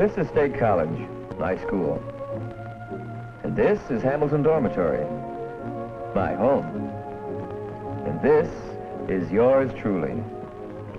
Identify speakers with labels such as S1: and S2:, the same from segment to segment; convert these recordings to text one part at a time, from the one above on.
S1: This is State College, my school. And this is Hamilton Dormitory, my home. And this is yours truly.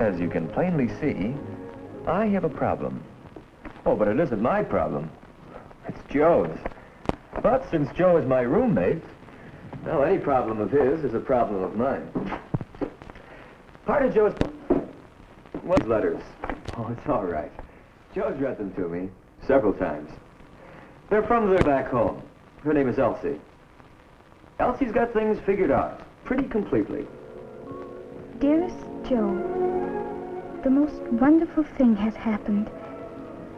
S1: As you can plainly see, I have a problem. Oh, but it isn't my problem. It's Joe's. But since Joe is my roommate, well, any problem of his is a problem of mine. Part of Joe's letters. Oh, it's all right. Joe's read them to me several times. They're from their back home. Her name is Elsie. Elsie's got things figured out pretty completely.
S2: Dearest Joe, the most wonderful thing has happened.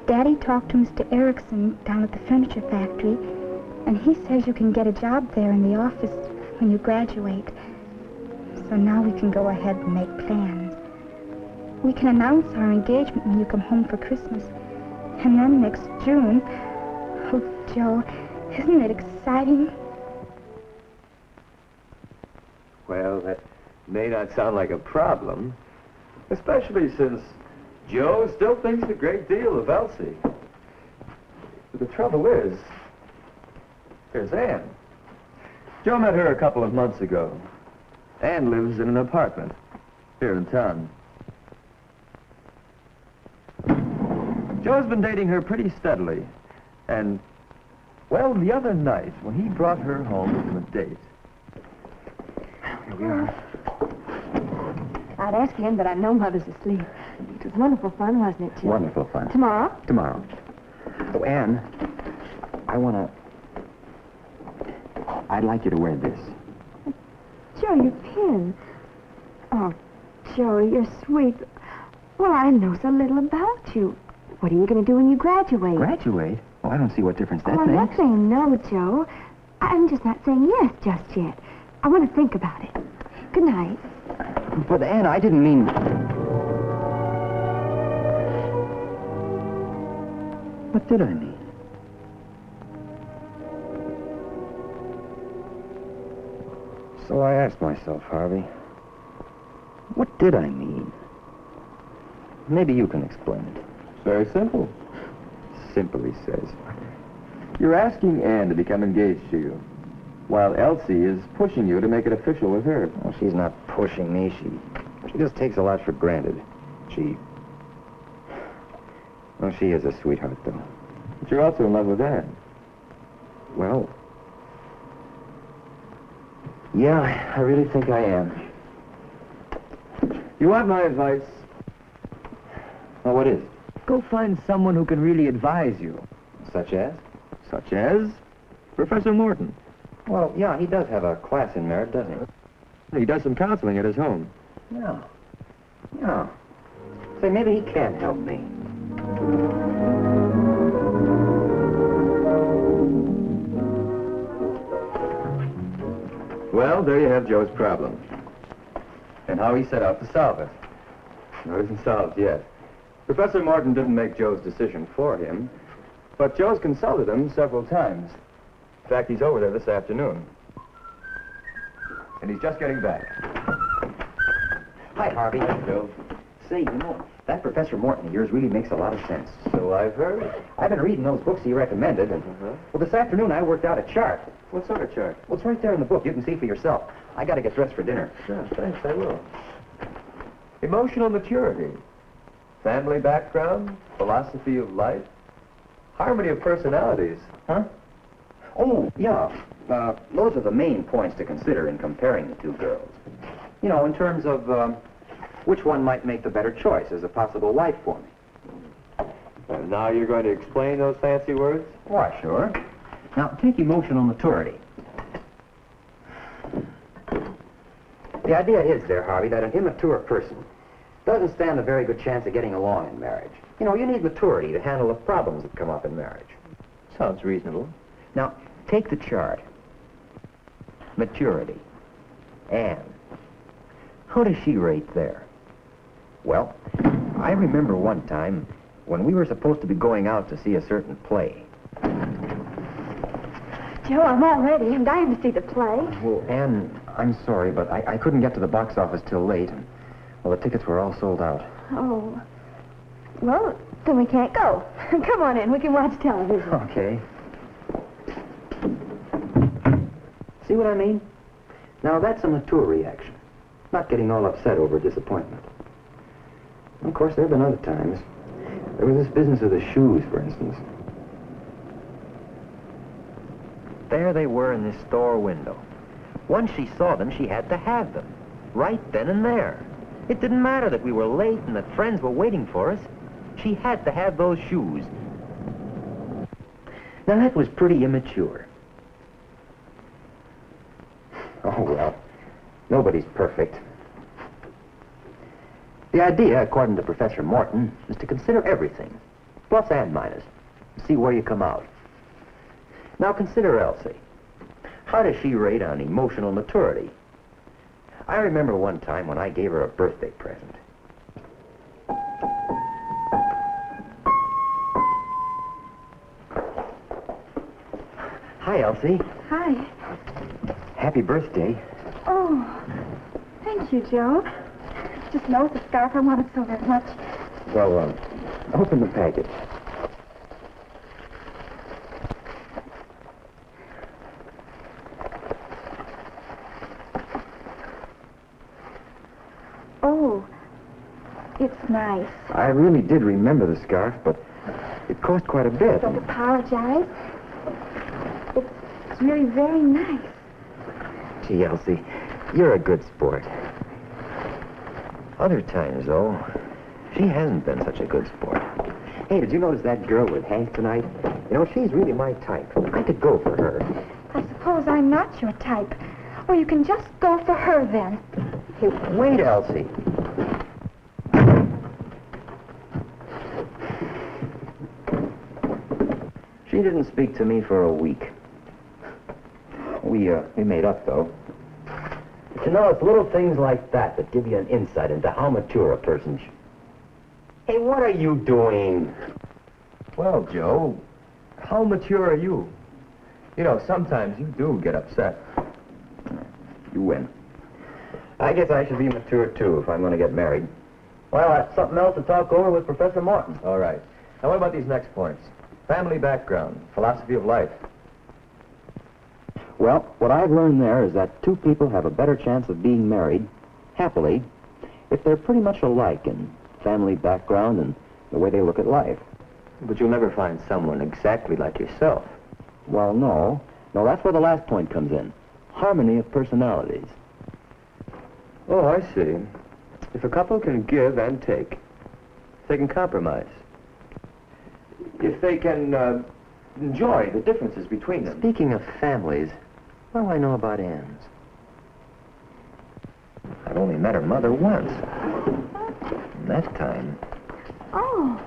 S2: Daddy talked to Mr. Erickson down at the furniture factory, and he says you can get a job there in the office when you graduate. So now we can go ahead and make plans. We can announce our engagement when you come home for Christmas. And then next June... Oh, Joe, isn't it exciting?
S1: Well, that may not sound like a problem, especially since Joe still thinks a great deal of Elsie. But the trouble is, there's Anne. Joe met her a couple of months ago. Anne lives in an apartment here in town. Joe's been dating her pretty steadily. And, well, the other night, when he brought her home from a date... Here we are.
S3: I'd ask Ann, but I know Mother's asleep. It was wonderful fun, wasn't it, Jim?
S4: Wonderful fun.
S3: Tomorrow?
S4: Tomorrow. Oh, Anne, I'd like you to wear this.
S3: Joe, your pin. Oh, Joe, you're sweet. Well, I know so little about you. What are you going to do when you graduate?
S4: Graduate? Oh, I don't see what difference that
S3: I'm
S4: makes.
S3: not saying no, Joe. I'm just not saying yes just yet. I want to think about it. Good night.
S4: But, Anne, I didn't mean... What did I mean? So I asked myself, Harvey, what did I mean? Maybe you can explain it.
S1: Very simple.
S4: Simple, he says.
S1: You're asking Anne to become engaged to you, while Elsie is pushing you to make it official with her.
S4: Well, she's not pushing me. She just takes a lot for granted. Well, she is a sweetheart, though.
S1: But you're also in love with Anne.
S4: Well, yeah, I really think I am.
S1: You want my advice?
S4: Well, what is?
S1: Go find someone who can really advise you.
S4: Such as?
S1: Such as Professor Morton.
S4: Well, yeah, he does have a class in merit, doesn't he?
S1: He does some counseling at his home.
S4: Yeah. Yeah. Say, maybe he can help me.
S1: Well, there you have Joe's problem. And how he set out to solve it. No, it isn't solved yet. Professor Morton didn't make Joe's decision for him, but Joe's consulted him several times. In fact, he's over there this afternoon. And he's just getting back.
S4: Hi, Harvey.
S1: Hi, Joe.
S4: Say, that Professor Morton of yours really makes a lot of sense.
S1: So I've heard.
S4: I've been reading those books he recommended, and, well, this afternoon I worked out a chart.
S1: What sort of chart?
S4: Well, it's right there in the book. You can see for yourself. I got to get dressed for dinner.
S1: Sure, thanks, I will. Emotional maturity, family background, philosophy of life, harmony of personalities.
S4: Huh? Oh, yeah. Those are the main points to consider in comparing the two girls. You know, in terms of which one might make the better choice as a possible wife for me.
S1: And now you're going to explain those fancy words?
S4: Why, sure. Now, take emotional maturity. The idea is there, Harvey, that an immature person doesn't stand a very good chance of getting along in marriage. You know, you need maturity to handle the problems that come up in marriage.
S1: Sounds reasonable.
S4: Now, take the chart. Maturity. Anne. How does she rate there? Well, I remember one time when we were supposed to be going out to see a certain play.
S3: Joe, I'm all ready. I'm dying to see the play.
S4: Well, Anne, I'm sorry, but I couldn't get to the box office till late. And, well, the tickets were all sold out.
S3: Oh. Well, then we can't go. Come on in. We can watch television.
S4: Okay. See what I mean? Now, that's a mature reaction. Not getting all upset over disappointment. Of course, there have been other times. There was this business of the shoes, for instance.
S5: There they were in this store window. Once she saw them, she had to have them. Right then and there. It didn't matter that we were late and that friends were waiting for us. She had to have those shoes. Now, that was pretty immature.
S4: Oh, well, nobody's perfect. The idea, according to Professor Morton, is to consider everything, plus and minus, and see where you come out. Now, consider Elsie. How does she rate on emotional maturity? I remember one time when I gave her a birthday present. Hi, Elsie.
S3: Hi.
S4: Happy birthday.
S3: Oh, thank you, Joe. Just knows the scarf I wanted so very much.
S4: Well, open the package.
S3: Oh, it's nice.
S4: I really did remember the scarf, but it cost quite a bit.
S3: Don't apologize. It's really very nice.
S4: Gee, Elsie, you're a good sport. Other times, though, she hasn't been such a good sport. Hey, did you notice that girl with Hank tonight? You know, she's really my type. I could go for her.
S3: I suppose I'm not your type. Well, you can just go for her then.
S4: Hey, wait, Elsie. She didn't speak to me for a week. We made up, though. But you know, it's little things like that that give you an insight into how mature a person Hey, what are you doing?
S1: Well, Joe, how mature are you? You know, sometimes you do get upset.
S4: You win. I guess I should be mature, too, if I'm going to get married. Well, that's something else to talk over with Professor Morton.
S1: All right. Now, what about these next points? Family background, philosophy of life.
S4: Well, what I've learned there is that two people have a better chance of being married, happily, if they're pretty much alike in family background and the way they look at life.
S1: But you'll never find someone exactly like yourself.
S4: Well, no. No, that's where the last point comes in. Harmony of personalities.
S1: Oh, I see. If a couple can give and take, they can compromise. If they can enjoy the differences between them.
S4: Speaking of families, what do I know about Anne's? I've only met her mother once. And that time...
S3: Oh,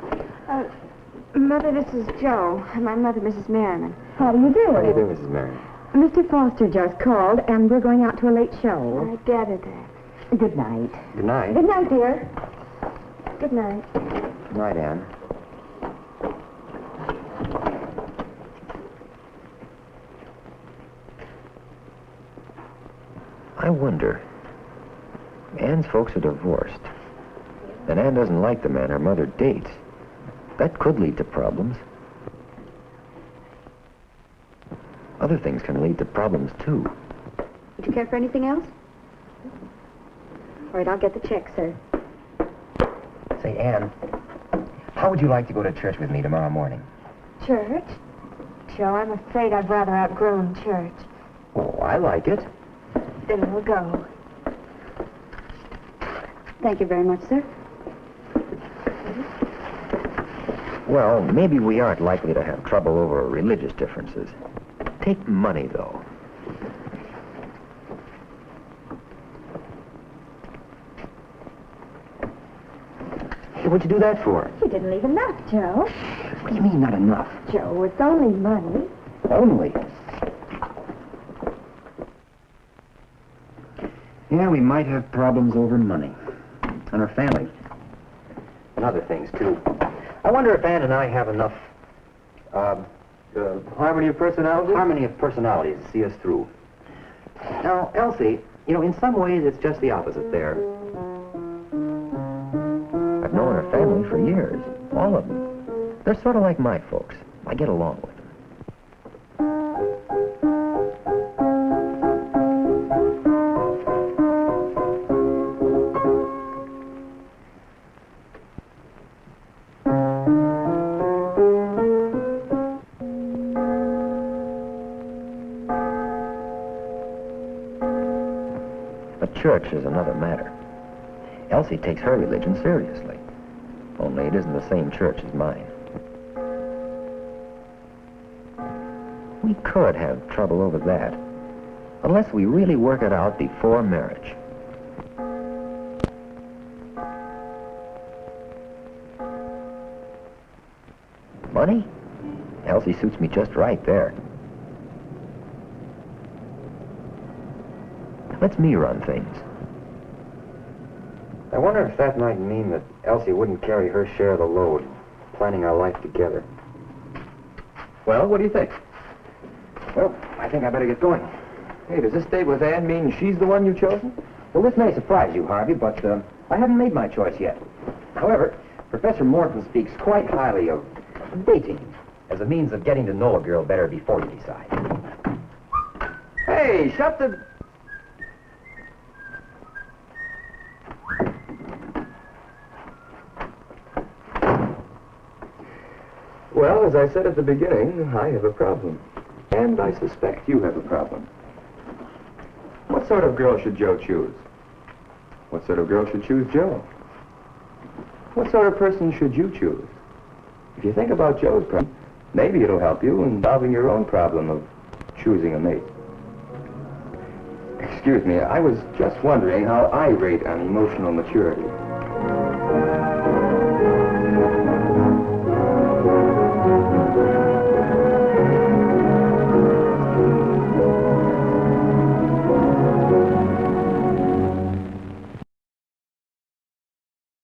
S3: Mother, this is Joe. And my mother, Mrs. Merriman. How do you do?
S4: How do you do, Mrs. Merriman?
S3: Mr. Foster just called, and we're going out to a late show. I gathered that. Good night.
S4: Good night.
S3: Good night, dear. Good night.
S4: Good night, Anne. I wonder. Anne's folks are divorced. And Anne doesn't like the man her mother dates. That could lead to problems. Other things can lead to problems, too.
S3: Would you care for anything else? All right, I'll get the check, sir.
S4: Say, Anne, how would you like to go to church with me tomorrow morning?
S3: Church? Joe, I'm afraid I've rather outgrown church.
S4: Oh, I like it.
S3: Then we'll go. Thank you very much, sir.
S4: Well, maybe we aren't likely to have trouble over religious differences. Take money, though. Hey, what'd you do that for?
S3: You didn't leave enough, Joe.
S4: What do you mean, not enough?
S3: Joe, it's only money.
S4: Only. Yeah, we might have problems over money. And our family. And other things, too. I wonder if Anne and I have enough,
S1: Harmony of personality?
S4: harmony of personalities to see us through. Now, Elsie, you know, in some ways it's just the opposite there. I've known her family for years.
S5: All of them. They're sort of like my folks. I get along with them. But church is another matter. Elsie takes her religion seriously. Only it isn't the same church as mine. We could have trouble over that, unless we really work it out before marriage. Money? Elsie suits me just right there. Let's me run things.
S4: I wonder if that might mean that Elsie wouldn't carry her share of the load, planning our life together.
S1: Well, what do you think?
S4: Well, I think I better get going.
S1: Hey, does this date with Anne mean she's the one you've chosen?
S4: Well, this may surprise you, Harvey, but I haven't made my choice yet. However, Professor Morton speaks quite highly of dating as a means of getting to know a girl better before you decide.
S1: Hey, shut the... Well, as I said at the beginning, I have a problem. And I suspect you have a problem. What sort of girl should Joe choose? What sort of girl should choose Joe? What sort of person should you choose? If you think about Joe's problem, maybe it'll help you in solving your own problem of choosing a mate. Excuse me, I was just wondering how I rate on emotional maturity.